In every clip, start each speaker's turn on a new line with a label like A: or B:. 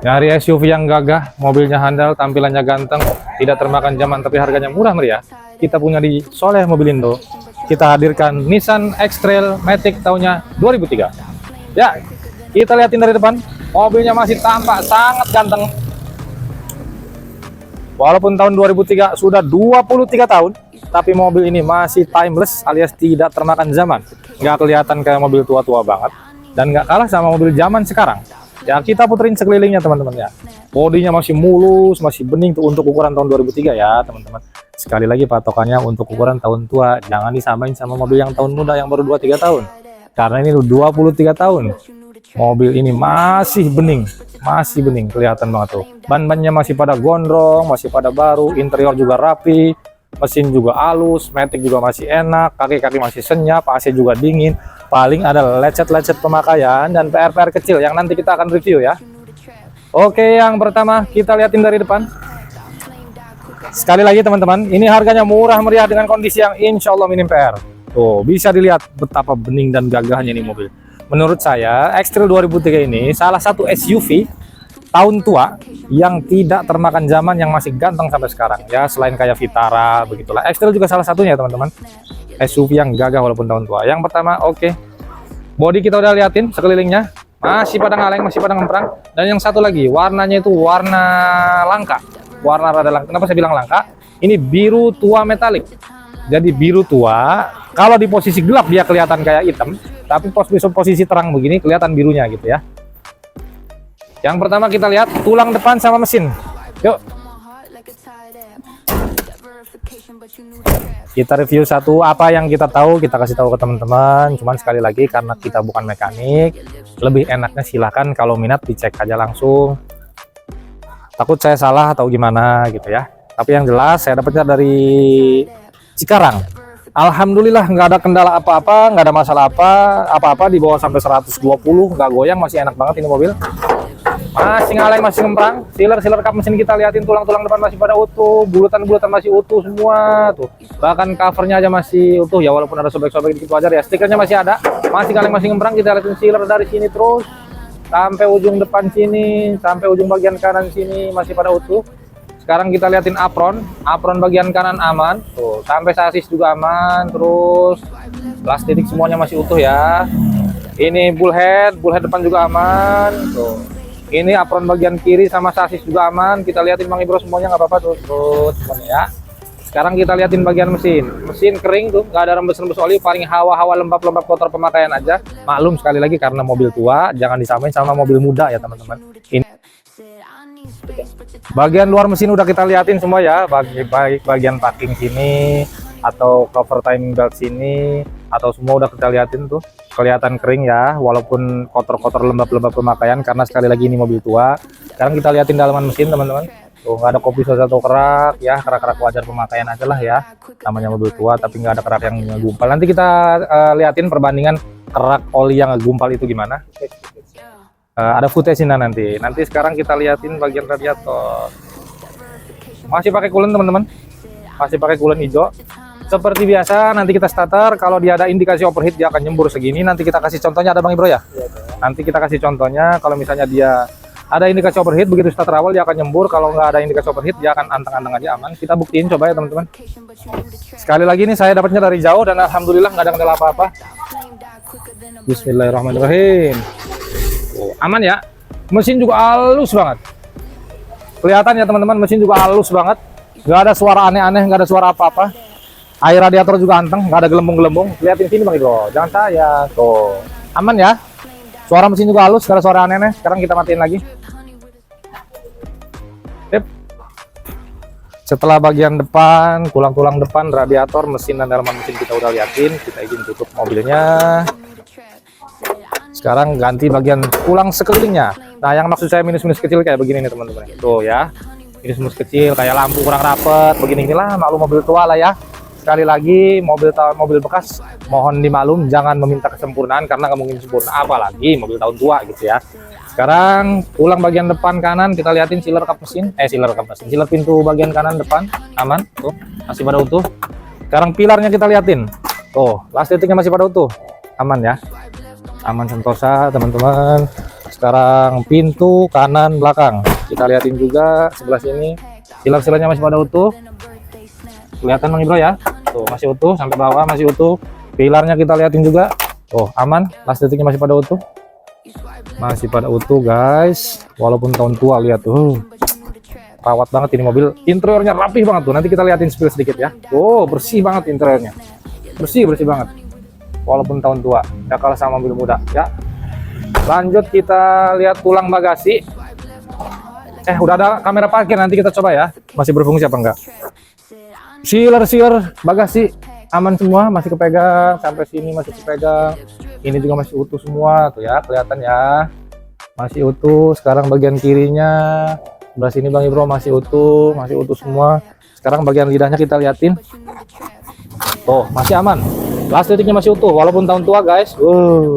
A: Nyari SUV yang gagah, mobilnya handal, tampilannya ganteng, tidak termakan zaman, tapi harganya murah meriah. Kita punya di Soleh Mobilindo. Kita hadirkan Nissan X-Trail Matic tahunnya 2003. Ya, kita lihatin dari depan. Mobilnya masih tampak sangat ganteng. Walaupun tahun 2003 sudah 23 tahun, tapi mobil ini masih timeless alias tidak termakan zaman. Nggak kelihatan kayak mobil tua-tua banget. Dan nggak kalah sama mobil zaman sekarang. Ya, kita puterin sekelilingnya teman-teman ya. Bodinya masih mulus, masih bening tuh untuk ukuran tahun 2003 ya teman-teman. Sekali lagi patokannya untuk ukuran tahun tua, jangan disamain sama mobil yang tahun muda yang baru 2-3 tahun. Karena ini 23 tahun. Mobil ini masih bening kelihatan banget tuh. Ban-bannya masih pada gondrong, masih pada baru, interior juga rapi, mesin juga halus, matic juga masih enak, kaki-kaki masih senyap, AC juga dingin. Paling ada lecet-lecet pemakaian dan PR-PR kecil yang nanti kita akan review ya. Oke, yang pertama kita lihatin dari depan. Sekali lagi teman-teman, ini harganya murah meriah dengan kondisi yang insya Allah minim PR. Tuh, bisa dilihat betapa bening dan gagahnya ini mobil. Menurut saya, X-Trail 2003 ini salah satu SUV tahun tua yang tidak termakan zaman, yang masih ganteng sampai sekarang ya. Selain kayak Vitara begitulah, X-Trail juga salah satunya teman-teman. SUV yang gagah walaupun tahun tua. Yang pertama, oke. Bodi kita udah liatin sekelilingnya, masih pada ngaleng, masih pada ngemprang. Dan yang satu lagi, warnanya itu warna langka. Warna rada langka. Kenapa saya bilang langka? Ini biru tua metalik. Jadi biru tua, kalau di posisi gelap dia kelihatan kayak hitam, tapi posisi terang begini kelihatan birunya gitu ya. Yang pertama kita lihat tulang depan sama mesin. Yuk. Kita review satu, apa yang kita tahu kita kasih tahu ke teman-teman. Cuman sekali lagi karena kita bukan mekanik, lebih enaknya silahkan kalau minat dicek aja langsung. Takut saya salah atau gimana gitu ya. Tapi yang jelas saya dapatnya dari Cikarang. Alhamdulillah nggak ada kendala apa-apa, nggak ada masalah apa-apa, di bawah sampai 120 nggak goyang, masih enak banget ini mobil. Masih ngaleng, masih ngemprang. Sealer kap mesin kita liatin, tulang-tulang depan masih pada utuh, bulatan-bulatan masih utuh semua tuh. Bahkan covernya aja masih utuh ya, walaupun ada sobek-sobek dikit wajar ya. Stikernya masih ada, masih ngaleng, masih ngemprang. Kita liatin sealer dari sini terus sampai ujung depan sini, sampai ujung bagian kanan sini masih pada utuh. Sekarang kita liatin apron bagian kanan aman tuh, sampai sasis juga aman, terus plastik semuanya masih utuh ya. Ini bullhead depan juga aman tuh. Ini apron bagian kiri sama sasis juga aman. Kita liatin Bang Ibro semuanya nggak apa-apa tuh, semuanya ya. Sekarang kita liatin bagian mesin kering tuh, nggak ada rembes-rembes oli, paling hawa-hawa lembab-lembab kotor pemakaian aja. Maklum sekali lagi karena mobil tua, jangan disamain sama mobil muda ya teman-teman. Ini bagian luar mesin udah kita liatin semua ya, baik bagian packing sini atau cover timing belt sini, atau semua udah kita liatin tuh, kelihatan kering ya, walaupun kotor-kotor lembab-lembab pemakaian karena sekali lagi ini mobil tua. Sekarang kita liatin dalaman mesin teman-teman, tuh nggak ada kopi atau kerak ya, kerak-kerak wajar pemakaian aja lah ya, namanya mobil tua tapi nggak ada kerak yang gumpal. Nanti kita liatin perbandingan kerak oli yang gumpal itu gimana. Ada footage-nya nanti. Sekarang kita liatin bagian radiator, masih pakai coolant teman-teman, masih pakai coolant hijau. Seperti biasa nanti kita starter, kalau dia ada indikasi overheat dia akan nyembur segini. Nanti kita kasih contohnya, ada Bang Ibro ya? Nanti kita kasih contohnya, kalau misalnya dia ada indikasi overheat, begitu starter awal dia akan nyembur. Kalau nggak ada indikasi overheat dia akan anteng-anteng aja, aman. Kita buktiin coba ya teman-teman. Sekali lagi nih saya dapatnya dari jauh dan alhamdulillah nggak ada kendala apa-apa. Bismillahirrahmanirrahim. Oh, aman ya. Mesin juga halus banget. Kelihatan ya teman-teman, mesin juga halus banget. Nggak ada suara aneh-aneh, nggak ada suara apa-apa. Air radiator juga anteng, nggak ada gelembung-gelembung. Lihatin sini Bang Ibro, jangan saya. Tuh, aman ya. Suara mesin juga halus, nggak ada suara aneh-aneh. Sekarang kita matiin lagi. Yep. Setelah bagian depan, tulang-tulang depan, radiator, mesin dan dalaman mesin kita udah liatin. Kita izin tutup mobilnya. Sekarang ganti bagian tulang sekelilingnya. Nah, yang maksud saya minus-minus kecil kayak begini nih teman-teman. Tuh ya, minus-minus kecil kayak lampu kurang rapet, begini-inilah, maklum mobil tua lah ya. Sekali lagi mobil bekas mohon dimaklum, jangan meminta kesempurnaan karena nggak mungkin sempurna, apalagi mobil tahun tua gitu ya. Sekarang tulang bagian depan kanan kita liatin sealer kap mesin, sealer pintu bagian kanan depan aman tuh, masih pada utuh. Sekarang pilarnya kita liatin tuh, lastiknya masih pada utuh, aman ya, aman sentosa teman-teman. Sekarang pintu kanan belakang kita liatin juga sebelah sini, silar-silarnya masih pada utuh, kelihatan Bang Ibro ya, tuh masih utuh sampai bawah, masih utuh. Pilarnya kita liatin juga, oh aman, plastiknya masih pada utuh, masih pada utuh guys, walaupun tahun tua. Lihat tuh, rawat banget ini mobil, interiornya rapih banget tuh. Nanti kita liatin spill sedikit ya. Oh bersih banget interiornya, bersih banget, walaupun tahun tua, gak kalah sama mobil muda ya. Lanjut kita lihat tulang bagasi. Udah ada kamera parkir, nanti kita coba ya, masih berfungsi apa enggak. Sealer bagasi aman semua, masih kepegang sampai sini, masih kepegang. Ini juga masih utuh semua tuh ya, kelihatan ya, masih utuh. Sekarang bagian kirinya sebelah sini Bang Ibro masih utuh semua. Sekarang bagian lidahnya kita liatin, tuh masih aman, plastiknya masih utuh walaupun tahun tua guys.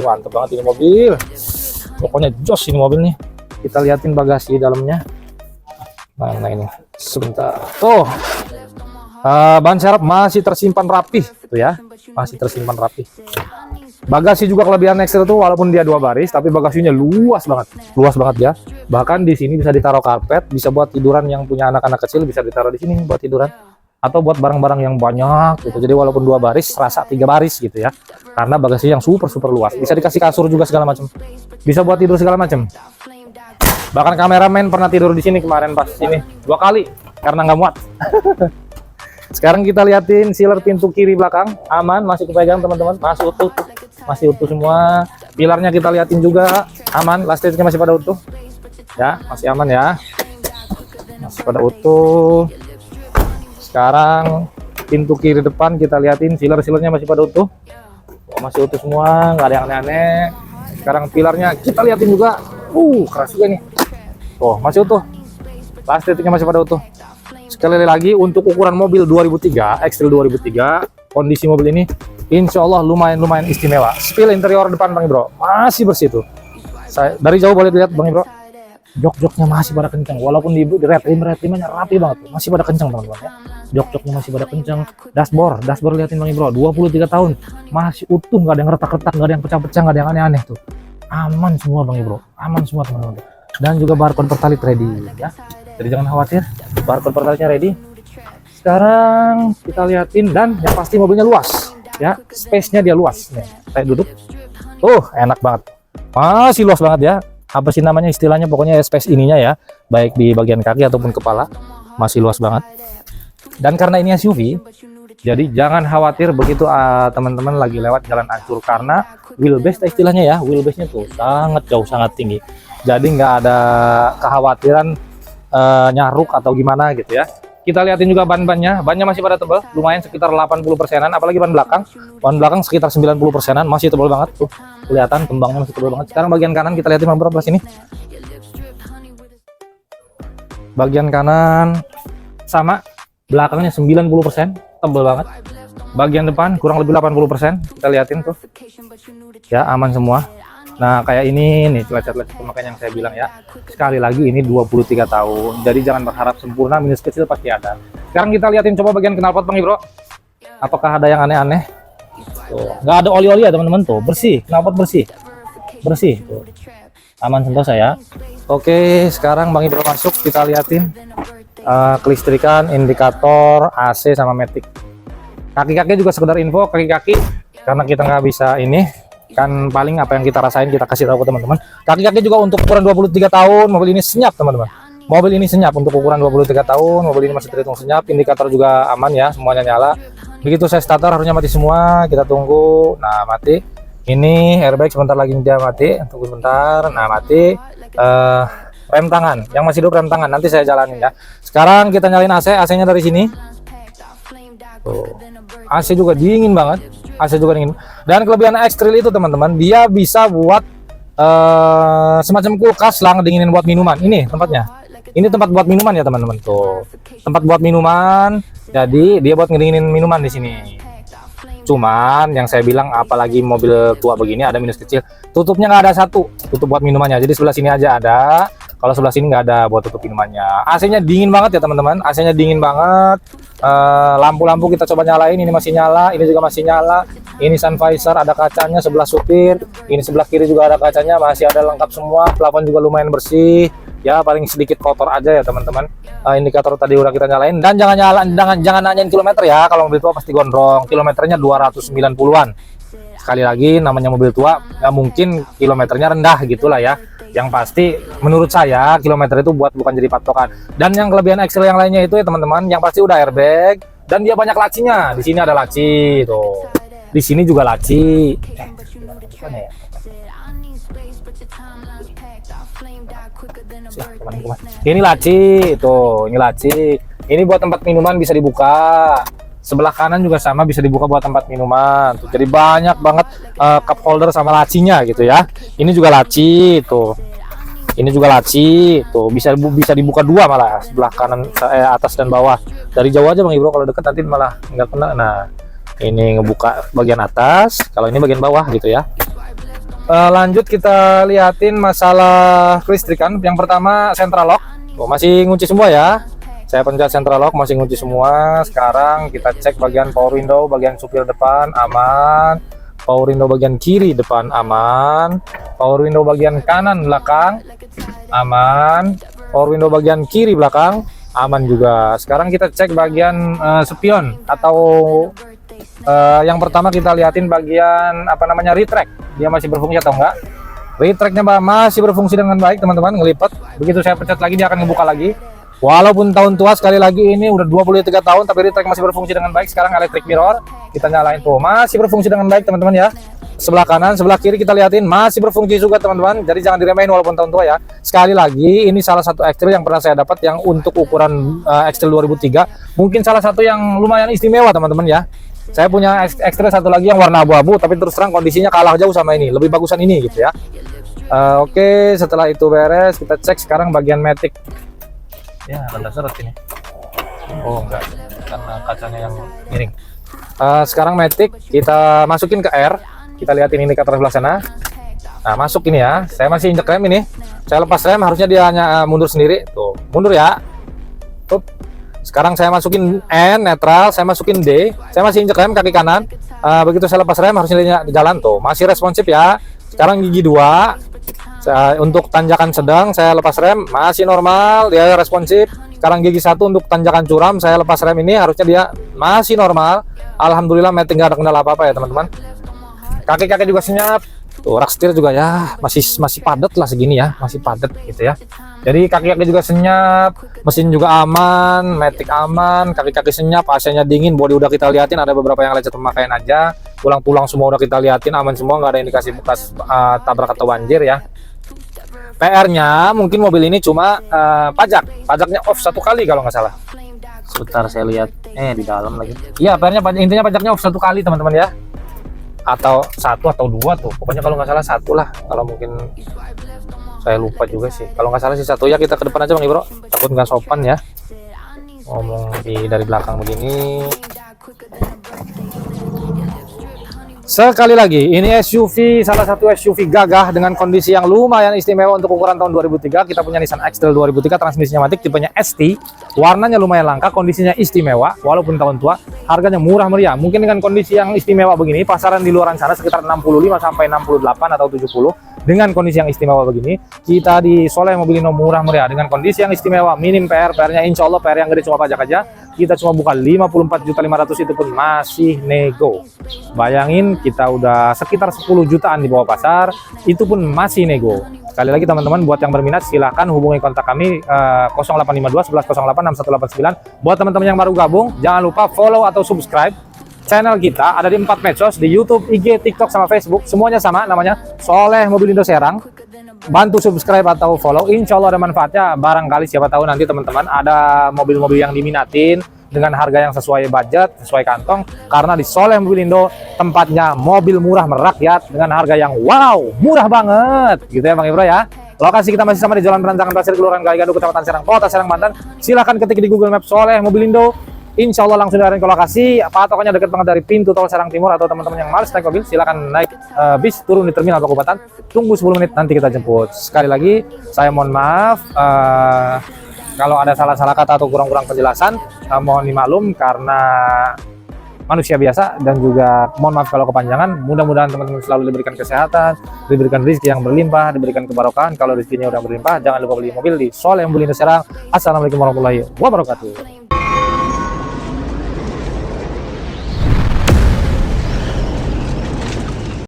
A: Mantep banget ini mobil, pokoknya jos ini mobil nih. Kita liatin bagasi dalamnya, mana ini, sebentar. Tuh ban serep masih tersimpan rapih tuh ya, masih tersimpan rapih. Bagasi juga kelebihan Nextel tuh, walaupun dia 2 baris tapi bagasinya luas banget ya. Bahkan di sini bisa ditaruh karpet, bisa buat tiduran, yang punya anak-anak kecil bisa ditaruh di sini buat tiduran, atau buat barang-barang yang banyak gitu. Jadi walaupun 2 baris rasa 3 baris gitu ya, karena bagasi yang super luas. Bisa dikasih kasur juga segala macam, bisa buat tidur segala macam. Bahkan kameramen pernah tidur di sini kemarin pas sini 2 kali karena nggak muat. Sekarang kita liatin sealer pintu kiri belakang, aman, masih kepegang teman-teman, masih utuh semua. Pilarnya kita liatin juga aman, plastiknya masih pada utuh ya, masih aman ya, masih pada utuh. Sekarang pintu kiri depan kita liatin, sealer-sealernya masih pada utuh, masih utuh semua, nggak ada yang aneh-aneh. Sekarang pilarnya kita liatin juga, keras juga nih, masih utuh, plastiknya masih pada utuh. Sekali lagi, untuk ukuran mobil 2003, X-Trail 2003, kondisi mobil ini insya Allah lumayan istimewa. Spill interior depan Bang Ibro masih bersih tuh. Saya dari jauh boleh lihat Bang Ibro, jok-joknya masih pada kencang, walaupun di rim-rimnya rapi banget, masih pada kencang teman-teman ya. Jok-joknya masih pada kencang. Dashboard liatin Bang Ibro, 23 tahun masih utuh, nggak ada yang retak-retak, nggak ada yang pecah-pecah, nggak ada yang aneh-aneh tuh. Aman semua Bang Ibro, aman semua teman-teman. Dan juga barcode pertalit ready ya, jadi jangan khawatir, barcode pertalitnya ready. Sekarang kita liatin, dan yang pasti mobilnya luas ya, space-nya dia luas nih. Saya duduk, enak banget, masih luas banget ya. Apa sih namanya istilahnya, pokoknya space ininya ya, baik di bagian kaki ataupun kepala, masih luas banget. Dan karena ini SUV, jadi jangan khawatir begitu teman-teman lagi lewat jalan ancur, karena wheelbase istilahnya ya, wheelbase-nya tuh sangat jauh, sangat tinggi. Jadi nggak ada kekhawatiran nyaruk atau gimana gitu ya. Kita liatin juga bannya masih pada tebal, lumayan sekitar 80%-an, apalagi ban belakang sekitar 90%-an, masih tebal banget tuh, kelihatan kembangnya masih tebal banget. Sekarang bagian kanan kita liatin beberapa sini, bagian kanan sama, belakangnya 90% tebal banget, bagian depan kurang lebih 80%, kita liatin tuh ya, aman semua. Nah kayak ini nih lecet-lecet pemakaian yang saya bilang ya, sekali lagi ini 23 tahun, jadi jangan berharap sempurna, minus kecil pasti ada. Sekarang kita liatin coba bagian knalpot Bang Ibro, apakah ada yang aneh-aneh? Nggak ada oli-oli ya teman-teman, tuh bersih, knalpot bersih tuh. Aman sentosa ya. Oke, sekarang Bang Ibro masuk, kita liatin kelistrikan, indikator, AC sama matic. Kaki-kaki juga sekedar info, kaki-kaki karena kita nggak bisa ini kan, paling apa yang kita rasain kita kasih tahu ke teman-teman. Kaki-kaki juga untuk ukuran 23 tahun, mobil ini senyap teman-teman. Mobil ini senyap untuk ukuran 23 tahun, mobil ini masih terhitung senyap. Indikator juga aman ya, semuanya nyala. Begitu saya starter harusnya mati semua, kita tunggu. Nah mati. Ini airbag sebentar lagi dia mati, tunggu sebentar. Nah mati. Rem tangan, yang masih hidup rem tangan, nanti saya jalanin ya. Sekarang kita nyalain AC, AC-nya dari sini. Tuh. AC juga dingin banget, AC juga dingin. Dan kelebihan X-Trail itu teman-teman, dia bisa buat semacam kulkas lah, ngedinginin buat minuman. Ini tempatnya, ini tempat buat minuman ya teman-teman, tuh tempat buat minuman. Jadi dia buat ngedinginin minuman di sini. Cuman yang saya bilang, apalagi mobil tua begini ada minus kecil, tutupnya nggak ada satu, tutup buat minumannya. Jadi sebelah sini aja ada, kalau sebelah sini nggak ada buat tutup minumannya. AC-nya dingin banget ya teman-teman, AC-nya dingin banget. Lampu-lampu kita coba nyalain, ini masih nyala, ini juga masih nyala. Ini sun visor, ada kacanya sebelah supir, ini sebelah kiri juga ada kacanya, masih ada lengkap semua. Plafon juga lumayan bersih, ya paling sedikit kotor aja ya teman-teman. Indikator tadi udah kita nyalain, dan jangan nanyain kilometer ya, kalau mobil tua pasti gondrong. Kilometernya 290-an. Sekali lagi, namanya mobil tua, nggak mungkin kilometernya rendah gitulah ya. Yang pasti menurut saya kilometer itu bukan jadi patokan. Dan yang kelebihan Excel yang lainnya itu ya teman-teman, yang pasti udah airbag dan dia banyak lacinya. Di sini ada laci tuh. Di sini juga laci. Ini laci tuh, ini laci. Ini buat tempat minuman bisa dibuka. Sebelah kanan juga sama, bisa dibuka buat tempat minuman. Tuh, jadi banyak banget cup holder sama lacinya gitu ya. Ini juga laci tuh. Ini juga laci tuh, bisa dibuka dua malah, sebelah kanan atas dan bawah. Dari jauh aja Bang Ibro, kalau deket nanti malah nggak kena. Nah, ini ngebuka bagian atas, kalau ini bagian bawah gitu ya. Lanjut kita liatin masalah kelistrikan. Yang pertama central lock. Tuh, masih ngunci semua ya. Saya pencet central lock, masih ngunci semua. Sekarang kita cek bagian power window, bagian supir depan aman. Power window bagian kiri depan aman. Power window bagian kanan belakang aman. Power window bagian kiri belakang aman juga. Sekarang kita cek bagian spion atau yang pertama kita liatin bagian apa namanya retract. Dia masih berfungsi atau enggak? Retractnya masih berfungsi dengan baik teman-teman, ngelipat. Begitu saya pencet lagi dia akan ngebuka lagi. Walaupun tahun tua, sekali lagi ini udah 23 tahun tapi retract masih berfungsi dengan baik. Sekarang electric mirror kita nyalain tuh, masih berfungsi dengan baik teman-teman ya. Sebelah kanan, sebelah kiri kita liatin masih berfungsi juga teman-teman. Jadi jangan diremehin walaupun tahun tua ya. Sekali lagi ini salah satu X-Trail yang pernah saya dapat yang untuk ukuran X-Trail 2003. Mungkin salah satu yang lumayan istimewa teman-teman ya. Saya punya X-Trail satu lagi yang warna abu-abu tapi terus terang kondisinya kalah jauh sama ini. Lebih bagusan ini gitu ya. Oke, setelah itu beres kita cek sekarang bagian matic. Ya, rada seret ini. Oh enggak, karena kacanya yang miring. Sekarang matic kita masukin ke R. Kita lihatin indikator sebelah sana. Nah, masuk ini ya. Saya masih injek rem ini. Saya lepas rem, harusnya dia hanya mundur sendiri. Tuh, mundur ya. Tuh. Sekarang saya masukin N netral, saya masukin D. Saya masih injek rem kaki kanan. Begitu saya lepas rem harusnya dia jalan tuh. Masih responsif ya. Sekarang gigi 2. Untuk tanjakan sedang saya lepas rem masih normal, dia responsif. Sekarang gigi 1 untuk tanjakan curam saya lepas rem ini harusnya dia masih normal. Alhamdulillah matic nggak ada kendala apa-apa ya teman-teman. Kaki-kaki juga senyap. Tuh rak setir juga ya masih padat lah segini ya, masih padat gitu ya. Jadi kaki-kaki juga senyap, mesin juga aman, matic aman, kaki-kaki senyap, AC-nya dingin, bodi udah kita liatin, ada beberapa yang lecet pemakaian aja. Tulang-tulang semua udah kita liatin, aman semua, nggak ada indikasi bekas tabrak atau banjir ya. PR-nya mungkin mobil ini cuma pajaknya off 1 kali kalau nggak salah. Sebentar saya lihat, di dalam lagi. Iya, PR-nya intinya pajaknya off 1 kali teman-teman ya. Atau 1 atau 2 tuh, pokoknya kalau nggak salah 1 lah. Kalau mungkin saya lupa juga sih. Kalau nggak salah sih 1 ya. Kita ke depan aja Bang Ibro, takut nggak sopan ya. Ngomong dari belakang begini. Sekali lagi, ini SUV, salah satu SUV gagah dengan kondisi yang lumayan istimewa untuk ukuran tahun 2003. Kita punya Nissan X-Trail 2003, transmisinya matic, tipenya ST, warnanya lumayan langka, kondisinya istimewa, walaupun tahun tua, harganya murah meriah. Mungkin dengan kondisi yang istimewa begini, pasaran di luaran sana sekitar 65 sampai 68 atau 70. Dengan kondisi yang istimewa begini, kita di Soleh Mobilindo murah meriah dengan kondisi yang istimewa, minim PR-nya insya Allah PR yang gede cuma pajak aja. Kita cuma buka 54.500.000, itu pun masih nego. Bayangin kita udah sekitar 10 jutaan di bawah pasar, itu pun masih nego. Sekali lagi teman-teman, buat yang berminat silahkan hubungi kontak kami 0852 1108 6189. Buat teman-teman yang baru gabung, jangan lupa follow atau subscribe channel kita. Ada di 4 medsos, di YouTube, IG, TikTok, sama Facebook. Semuanya sama, namanya Soleh Mobilindo Serang. Bantu subscribe atau follow, insya Allah ada manfaatnya. Barangkali siapa tahu nanti teman-teman ada mobil-mobil yang diminatin dengan harga yang sesuai budget, sesuai kantong. Karena di Soleh Mobilindo tempatnya mobil murah merakyat dengan harga yang wow, murah banget gitu ya Bang Ibro ya. Lokasi kita masih sama di Jalan Perancangan Pasir, Kelurahan Gaigado, Kecamatan Serang, Kota Serang, Banten. Silahkan ketik di Google Maps Soleh Mobilindo. Insya Allah langsung diarahin ke lokasi. Patokannya dekat banget dari pintu tol Serang Timur. Atau teman-teman yang males naik mobil, silakan naik bis, turun di terminal Pakubatan. Tunggu 10 menit, nanti kita jemput. Sekali lagi saya mohon maaf Kalau ada salah-salah kata atau kurang-kurang penjelasan, mohon dimaklum karena manusia biasa, dan juga mohon maaf kalau kepanjangan. Mudah-mudahan teman-teman selalu diberikan kesehatan, diberikan rezeki yang berlimpah, diberikan kebarokahan. Kalau rezekinya udah berlimpah, jangan lupa beli mobil di Soleh Ambulina Serang. Assalamualaikum warahmatullahi wabarakatuh.